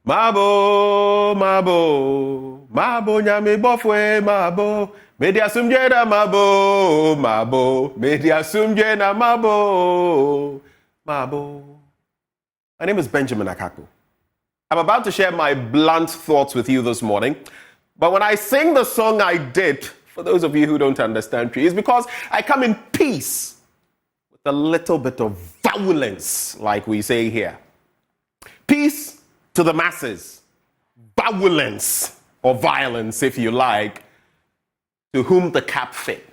Mabo, mabo, mabo nyame bofwe mabo. Media sumjena mabo, mabo. Media sumjena mabo, mabo. My name is Benjamin Akaku. I'm about to share my blunt thoughts with you this morning. But when I sing the song I did, for those of you who don't understand tree, it's because I come in peace with a little bit of violence, like we say here. Peace to the masses, violence or violence, if you like, to whom the cap fit.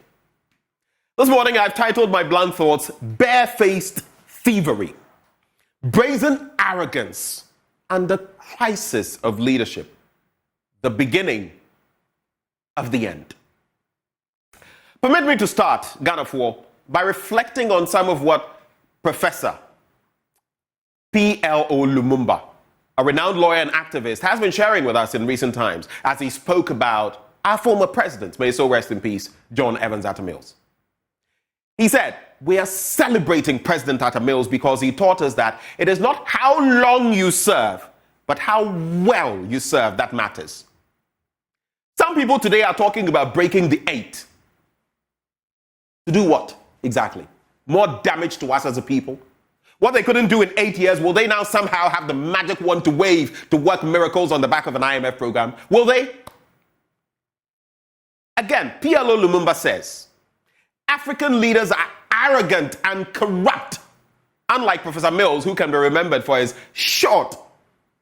This morning I've titled my blunt thoughts, Barefaced Thievery, Brazen Arrogance, and the Crisis of Leadership, the beginning of the end. Permit me to start, Ghana for, by reflecting on some of what Professor P.L.O. Lumumba, a renowned lawyer and activist, has been sharing with us in recent times as he spoke about our former president, may so rest in peace, John Evans Atta Mills. He said, we are celebrating President Atta Mills because he taught us that it is not how long you serve, but how well you serve that matters. Some people today are talking about breaking the 8. To do what, exactly? More damage to us as a people? What they couldn't do in 8 years, will they now somehow have the magic wand to wave to work miracles on the back of an IMF program? Will they? Again, PLO Lumumba says, African leaders are arrogant and corrupt, unlike Professor Mills, who can be remembered for his short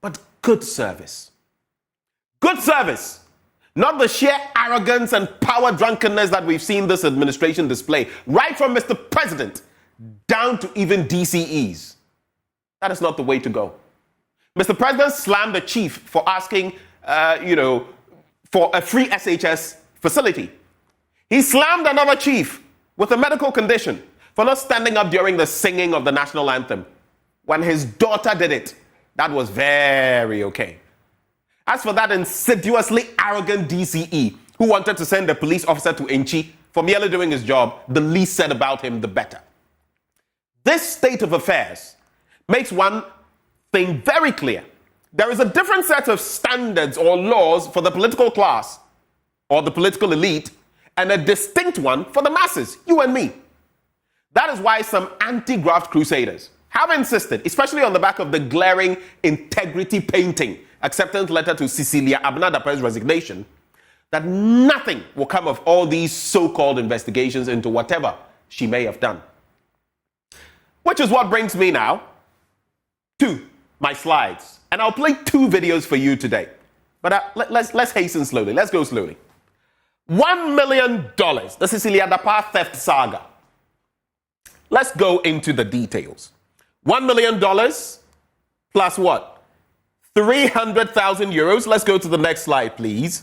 but good service. Good service, not the sheer arrogance and power drunkenness that we've seen this administration display, right from Mr. President down to even DCEs. That is not the way to go. Mr. President slammed the chief for asking, for a free SHS facility. He slammed another chief with a medical condition for not standing up during the singing of the national anthem. When his daughter did it, that was very okay. As for that insidiously arrogant DCE who wanted to send a police officer to Enchi for merely doing his job, the least said about him, the better. This state of affairs makes one thing very clear. There is a different set of standards or laws for the political class or the political elite, and a distinct one for the masses, you and me. That is why some anti-graft crusaders have insisted, especially on the back of the glaring integrity painting acceptance letter to Cecilia Abnadaper's resignation, that nothing will come of all these so-called investigations into whatever she may have done. Which is what brings me now to my slides. And I'll play 2 videos for you today. But let's hasten slowly. Let's go slowly. $1 million, the Cecilia Dapa theft saga. Let's go into the details. $1 million plus what? 300,000 euros. Let's go to the next slide, please.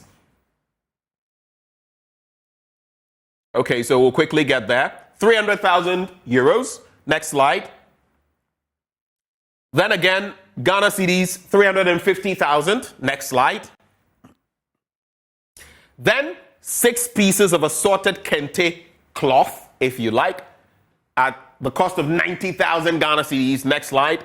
Okay, so we'll quickly get there. 300,000 euros. Next slide. Then again, Ghana cedis, 350,000. Next slide. Then 6 pieces of assorted kente cloth, if you like, at the cost of 90,000 Ghana cedis. Next slide.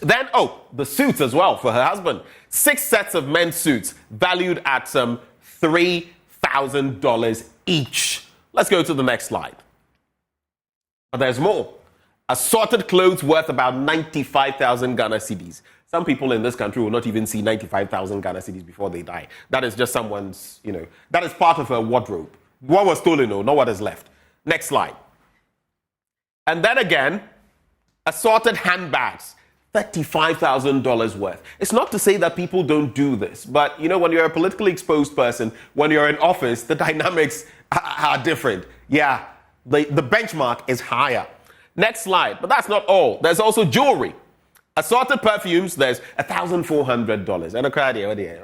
Then, the suits as well for her husband. 6 sets of men's suits valued at some $3,000 each. Let's go to the next slide. But there's more. Assorted clothes worth about 95,000 Ghana cedis. Some people in this country will not even see 95,000 Ghana cedis before they die. That is just someone's, that is part of her wardrobe. What was stolen, not what is left. Next slide. And then again, assorted handbags, $35,000 worth. It's not to say that people don't do this, but when you're a politically exposed person, when you're in office, the dynamics are different. Yeah, the benchmark is higher. Next slide, but that's not all. There's also jewelry. Assorted perfumes, there's $1,400. And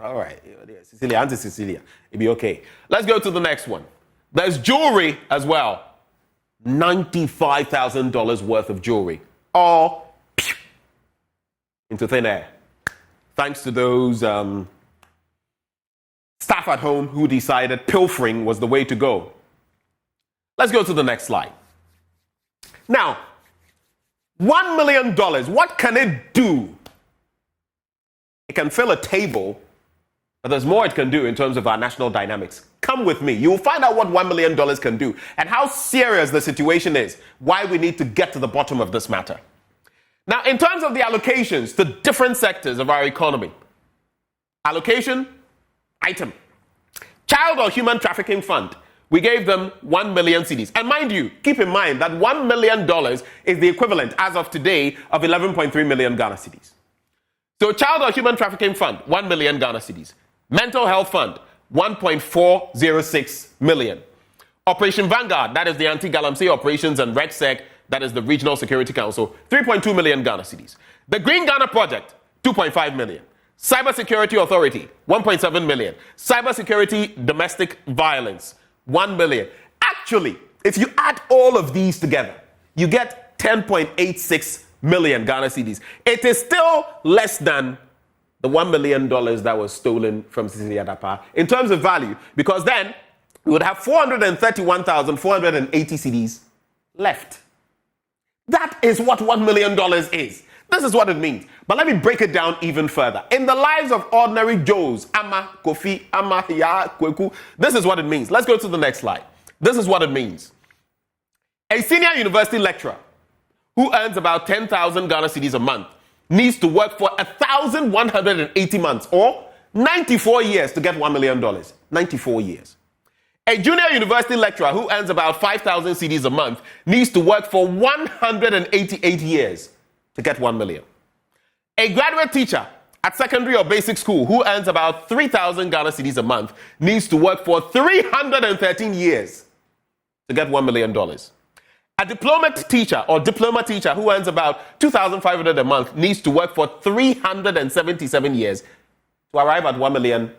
all right, Cecilia, Auntie Cecilia, it'll be okay. Let's go to the next one. There's jewelry as well. $95,000 worth of jewelry. All into thin air. Thanks to those staff at home who decided pilfering was the way to go. Let's go to the next slide. Now, $1 million, what can it do? It can fill a table, but there's more it can do in terms of our national dynamics. Come with me. You'll find out what $1 million can do and how serious the situation is, why we need to get to the bottom of this matter. Now, in terms of the allocations to different sectors of our economy, allocation, item, child or human trafficking fund, we gave them 1 million cedis. And mind you, keep in mind that $1 million is the equivalent, as of today, of 11.3 million Ghana cedis. So child or human trafficking fund, 1 million Ghana cedis. Mental health fund, 1.406 million. Operation Vanguard, that is the anti-galamsey operations, and REDSEC, that is the Regional Security Council, 3.2 million Ghana cedis. The Green Ghana Project, 2.5 million. Cybersecurity Authority, 1.7 million. Cybersecurity Domestic Violence, 1 million. Actually, if you add all of these together, you get 10.86 million Ghana cedis. It is still less than the $1 million that was stolen from Cecilia Dapa in terms of value, because then we would have 431,480 cedis left. That is what $1 million is. This is what it means. But let me break it down even further. In the lives of ordinary Joes, Ama, Kofi, Ama, Ya, Kweku, this is what it means. Let's go to the next slide. This is what it means. A senior university lecturer who earns about 10,000 Ghana cedis a month needs to work for 1,180 months or 94 years to get $1 million. 94 years. A junior university lecturer who earns about 5,000 cedis a month needs to work for 188 years to get 1 million. A graduate teacher at secondary or basic school who earns about 3,000 Ghana cedis a month needs to work for 313 years to get $1 million. A diploma teacher who earns about 2,500 a month needs to work for 377 years to arrive at $1 million.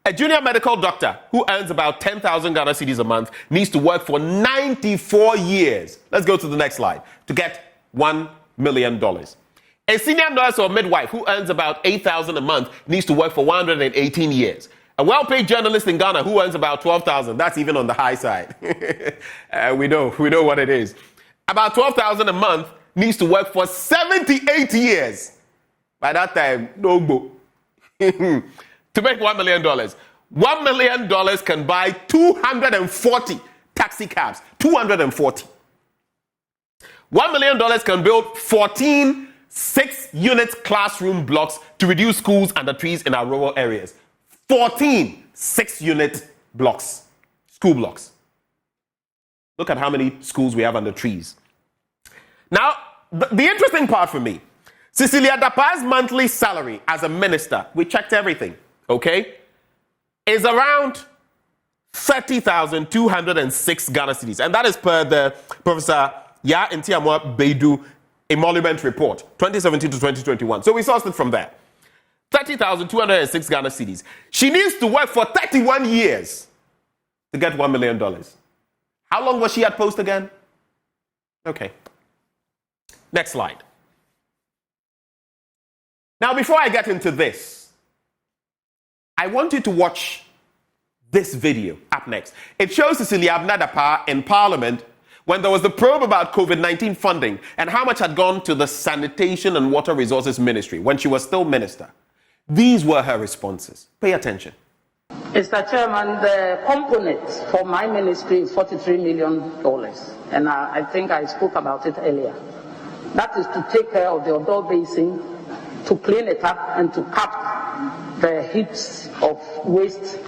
A junior medical doctor who earns about 10,000 Ghana cedis a month needs to work for 94 years. Let's go to the next slide to get $1 million. A senior nurse or midwife who earns about 8,000 a month needs to work for 118 years. A well-paid journalist in Ghana who earns about 12,000, that's even on the high side. We know what it is. About 12,000 a month needs to work for 78 years. By that time, no go. To make $1 million. $1 million can buy 240 taxi cabs. 240. $1 million can build 14 6-unit classroom blocks to reduce schools under trees in our rural areas. 14 6-unit blocks, school blocks. Look at how many schools we have under trees. Now, the interesting part for me, Cecilia Dapa's monthly salary as a minister, we checked everything, okay, is around 30,206 Ghana cedis. And that is per the Professor Ya Ntiamwa Beidu emolument report, 2017 to 2021. So we sourced it from there. 30,206 Ghana cedis. She needs to work for 31 years to get $1 million. How long was she at post again? Okay. Next slide. Now, before I get into this, I want you to watch this video up next. It shows Cecilia Dapa in Parliament when there was the probe about COVID-19 funding and how much had gone to the Sanitation and Water Resources Ministry when she was still minister. These were her responses. Pay attention. Mr. Chairman, the component for my ministry is $43 million. And I think I spoke about it earlier. That is to take care of the Odo Basin, to clean it up and to cap the heaps of waste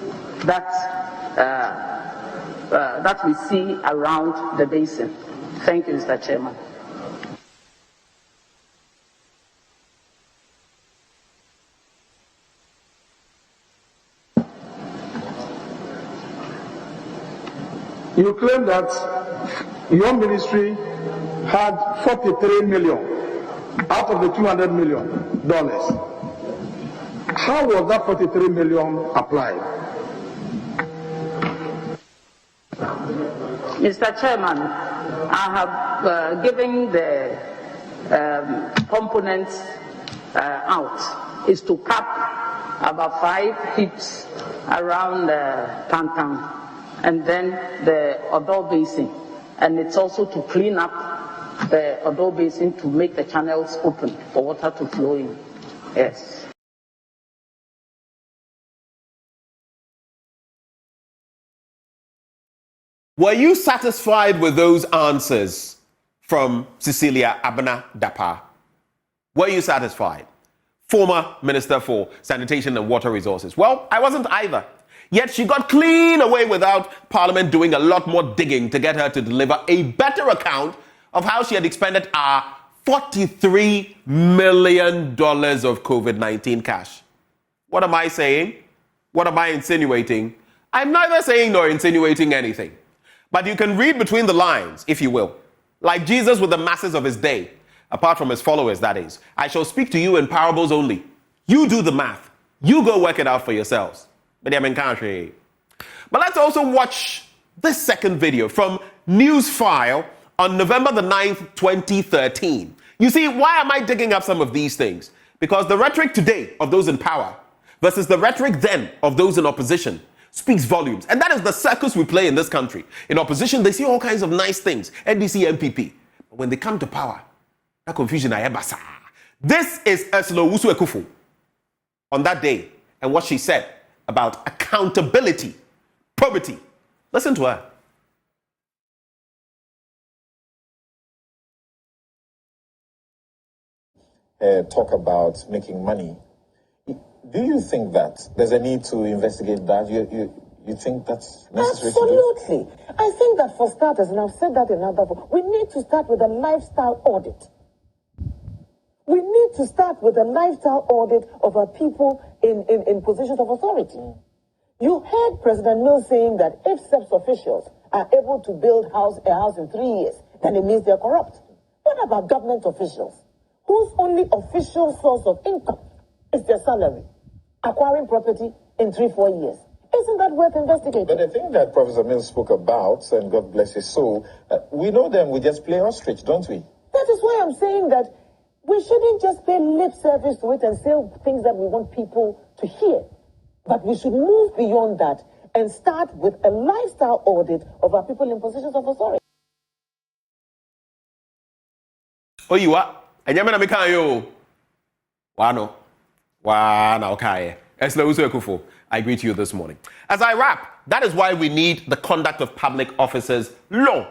that we see around the basin. Thank you, Mr. Chairman. You claim that your ministry had 43 million out of the $200 million. How was that 43 million applied? Mr. Chairman, I have given the components out is to cap about 5 heaps around Tantan and then the Odo Basin. And it's also to clean up the Odo Basin to make the channels open for water to flow in. Yes. Were you satisfied with those answers from Cecilia Abena Dapa? Were you satisfied? Former Minister for Sanitation and Water Resources. Well, I wasn't either. Yet she got clean away without Parliament doing a lot more digging to get her to deliver a better account of how she had expended our $43 million of COVID-19 cash. What am I saying? What am I insinuating? I'm neither saying nor insinuating anything. But you can read between the lines, if you will. Like Jesus with the masses of his day, apart from his followers, that is. I shall speak to you in parables only. You do the math. You go work it out for yourselves. But let's also watch this second video from Newsfile on November the 9th, 2013. You see, why am I digging up some of these things? Because the rhetoric today of those in power versus the rhetoric then of those in opposition speaks volumes. And that is the circus we play in this country. In opposition, they see all kinds of nice things. NDC, MPP. But when they come to power, that confusion, this is Ursula Owusu Ekufo on that day and what she said about accountability, probity. Listen to her. Talk about making money. Do you think that there's a need to investigate that? You think that's necessary? Absolutely. I think that for starters, and I've said that in other words, we need to start with a lifestyle audit. We need to start with a lifestyle audit of our people in positions of authority. You heard President Mills saying that if SEPS officials are able to build a house in 3 years, then it means they're corrupt. What about government officials, whose only official source of income is their salary, acquiring property in 3-4 years? Isn't that worth investigating? But the thing that Professor Mills spoke about, and God bless his soul, we know them, we just play ostrich, don't we? That is why I'm saying that we shouldn't just pay lip service to it and say things that we want people to hear. But we should move beyond that and start with a lifestyle audit of our people in positions of authority. Oh, you are? And you're going to you. Wano, okay. Ursula Owusu Ekufo, I agree to you this morning. As I wrap, that is why we need the Conduct of Public Officers law.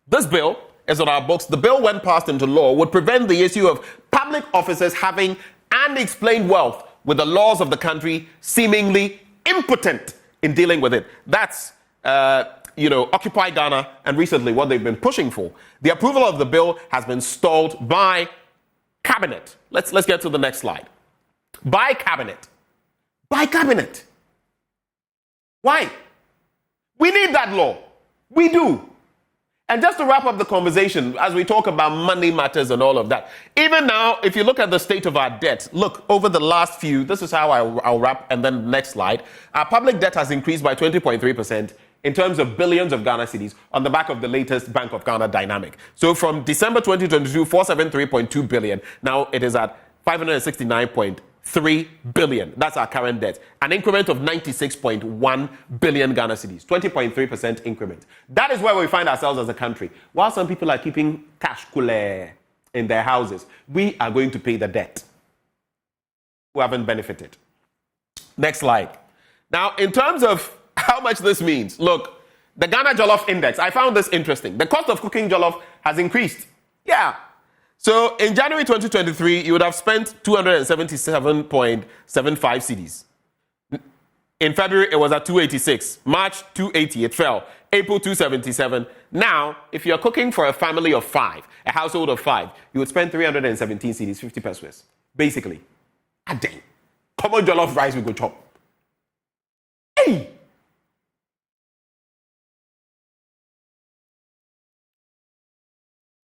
This bill is on our books. The bill, when passed into law, would prevent the issue of public officers having unexplained wealth with the laws of the country seemingly impotent in dealing with it. That's, Occupy Ghana and recently what they've been pushing for. The approval of the bill has been stalled by Cabinet. Let's get to the next slide. By Cabinet. By Cabinet. Why? We need that law. We do. And just to wrap up the conversation, as we talk about money matters and all of that, even now, if you look at the state of our debt, look, over the last few, this is how I'll wrap, and then next slide, our public debt has increased by 20.3% in terms of billions of Ghana cedis on the back of the latest Bank of Ghana dynamic. So from December 2022, 473.2 billion, now it is at 569.3 billion. That's our current debt. An increment of 96.1 billion Ghana cedis, 20.3% increment. That is where we find ourselves as a country. While some people are keeping cash cool in their houses, we are going to pay the debt who haven't benefited. Next slide. Now, in terms of how much this means, look, the Ghana Jollof Index, I found this interesting. The cost of cooking jollof has increased. Yeah. So in January 2023, you would have spent 277.75 cedis. In February, it was at 286. March, 280. It fell. April, 277. Now, if you're cooking for a family of 5, a household of 5, you would spend 317 cedis, 50 pesos. Basically. A day. Common jollof rice we go chop. Hey!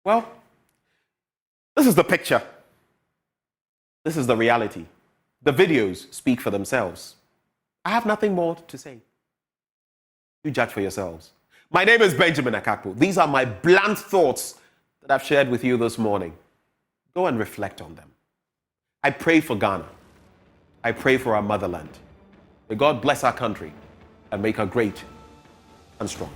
Well, this is the picture. This is the reality. The videos speak for themselves. I have nothing more to say. You judge for yourselves. My name is Benjamin Akakpo. These are my blunt thoughts that I've shared with you this morning. Go and reflect on them. I pray for Ghana. I pray for our motherland. May God bless our country and make her great and strong.